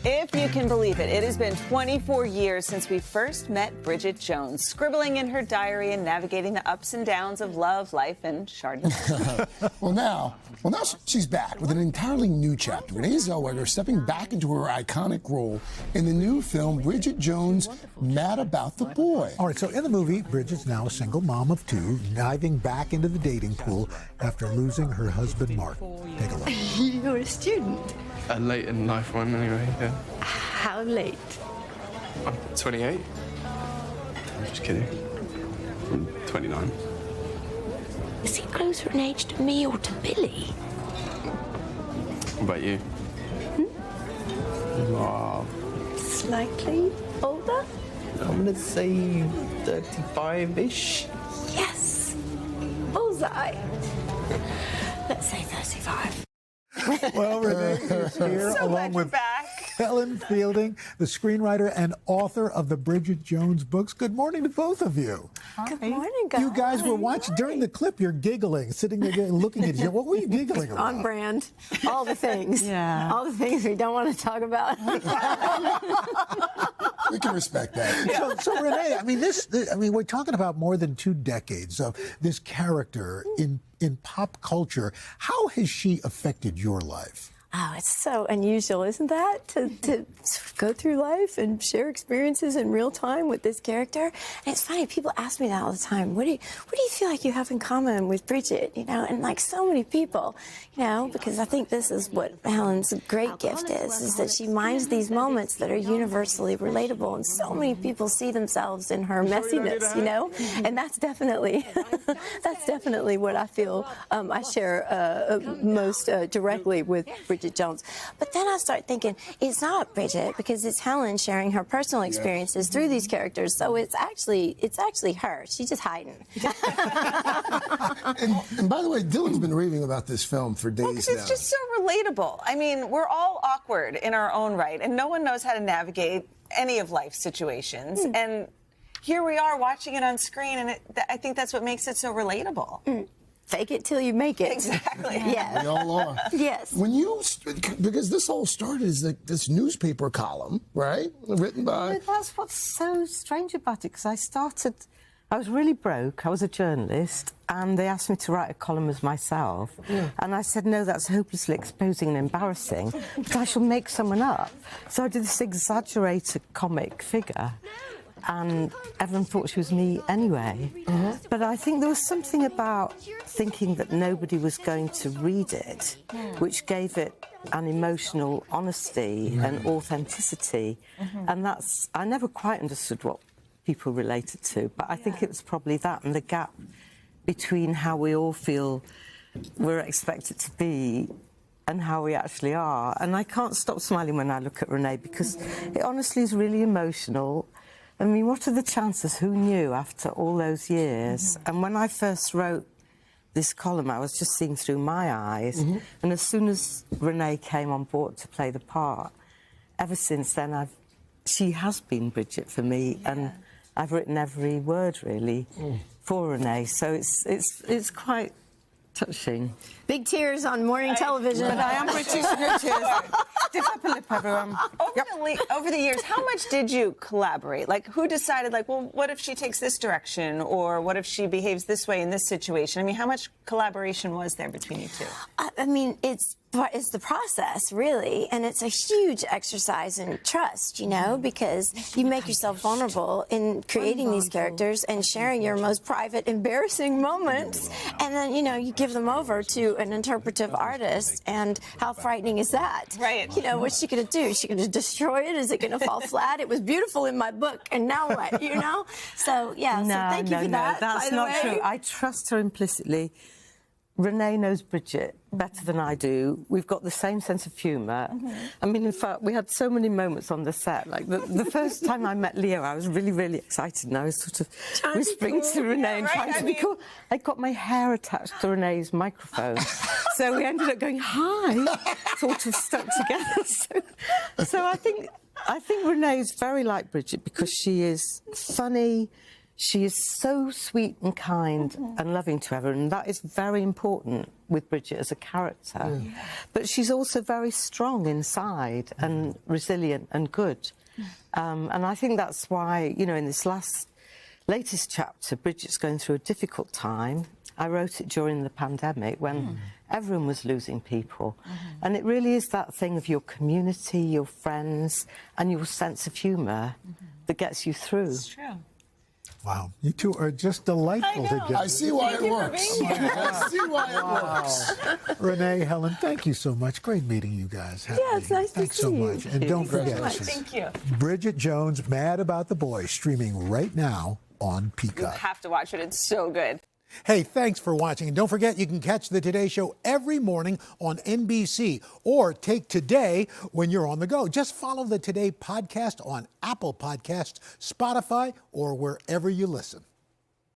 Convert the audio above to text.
If you can believe it, it has been 24 years since we first met Bridget Jones, scribbling in her diary and navigating the ups and downs of love, life, and Chardonnay. Well, now she's back with an entirely new chapter. Renee Zellweger stepping back into her iconic role in the new film Bridget Jones, Mad About the Boy. All right, so in the movie, Bridget's now a single mom of two, diving back into the dating pool after losing her husband, Mark. Take a look. You're a student. A late in life one, anyway, yeah. How late? I'm 28. I'm just kidding. I'm 29. Is he closer in age to me or to Billy? What about you? Wow. Slightly older? I'm gonna say 35-ish. Yes. Bullseye. Let's say 35. Well, Renee is here along with Helen Fielding, the screenwriter and author of the Bridget Jones books. Good morning to both of you. Good morning, guys. You guys were watching during the clip. You're giggling, sitting there looking at you. What were you giggling about? On brand. All the things. Yeah. All the things we don't want to talk about. We can respect that. So Renee, I mean, we're talking about more than 2 decades of this character in pop culture. How has she affected your life? Oh, it's so unusual, isn't that? To go through life and share experiences in real time with this character. And it's funny, people ask me that all the time. What do you feel like you have in common with Bridget? You know, and like so many people, you know, because I think this is what Helen's great gift is that she minds these moments that are universally relatable. And so many people see themselves in her messiness, you know? And that's definitely what I feel I share most directly with Bridget Jones. But then I start thinking, it's not Bridget, because it's Helen sharing her personal experiences through these characters. So it's actually her. She's just hiding. and by the way, Dylan's been raving about this film for days now. It's just so relatable. I mean, we're all awkward in our own right, and no one knows how to navigate any of life's situations. And here we are watching it on screen, and I think that's what makes it so relatable. Fake it till you make it. Exactly. Yeah. We all are. Yes. Because this all started as this newspaper column, right? Written by... But that's what's so strange about it, because I was really broke. I was a journalist, and they asked me to write a column as myself. Yeah. And I said, no, that's hopelessly exposing and embarrassing, but I shall make someone up. So I did this exaggerated comic figure. And everyone thought she was me anyway. But I think there was something about thinking that nobody was going to read it, which gave it an emotional honesty and authenticity. And I never quite understood what people related to, but I think it was probably that and the gap between how we all feel we're expected to be and how we actually are. And I can't stop smiling when I look at Renee, because it honestly is really emotional. I mean, what are the chances? Who knew after all those years? And when I first wrote this column, I was just seeing through my eyes. And as soon as Renee came on board to play the part, ever since then, she has been Bridget for me, and I've written every word really for Renee. So it's quite touching. Big tears on morning television. But I am British. No tears. Stiff upper lip, everyone. Over the years, how much did you collaborate? Like, who decided, like, well, what if she takes this direction? Or what if she behaves this way in this situation? I mean, how much collaboration was there between you two? I mean, it's the process, really, and it's a huge exercise in trust, you know, because you make yourself vulnerable in creating these characters and sharing your most private, embarrassing moments, and then, you know, you give them over to an interpretive artist, and how frightening is that? Right. You know, what's she going to do? Is she going to destroy it? Is it going to fall flat? It was beautiful in my book, and now what, you know? So, yeah, so thank you for that. No, that's not true. I trust her implicitly. Renee knows Bridget better than I do. We've got the same sense of humour. I mean, in fact, we had so many moments on the set. Like, the first time I met Leo, I was really, really excited, and I was sort of whispering to Renee and trying to be cool. I got my hair attached to Renee's microphone. So we ended up going, hi, sort of stuck together. So I think Renee is very like Bridget, because she is funny, She is so sweet and kind and loving to everyone, and that is very important with Bridget as a character. But she's also very strong inside and resilient and good. And I think that's why, you know, in this latest chapter, Bridget's going through a difficult time. I wrote it during the pandemic when everyone was losing people. And it really is that thing of your community, your friends, and your sense of humour that gets you through. It's true. Wow, you two are just delightful together. I see why it works. I see why it works. Renee, Helen, thank you so much. Great meeting you guys. Yeah, it's nice to Thanks so see you. much. And don't forget, Thank you. Bridget Jones, Mad About the Boy, streaming right now on You Peacock. have to watch it. It's so good. Hey, thanks for watching. And don't forget, you can catch the Today Show every morning on NBC or take Today when you're on the go. Just follow the Today podcast on Apple Podcasts, Spotify, or wherever you listen.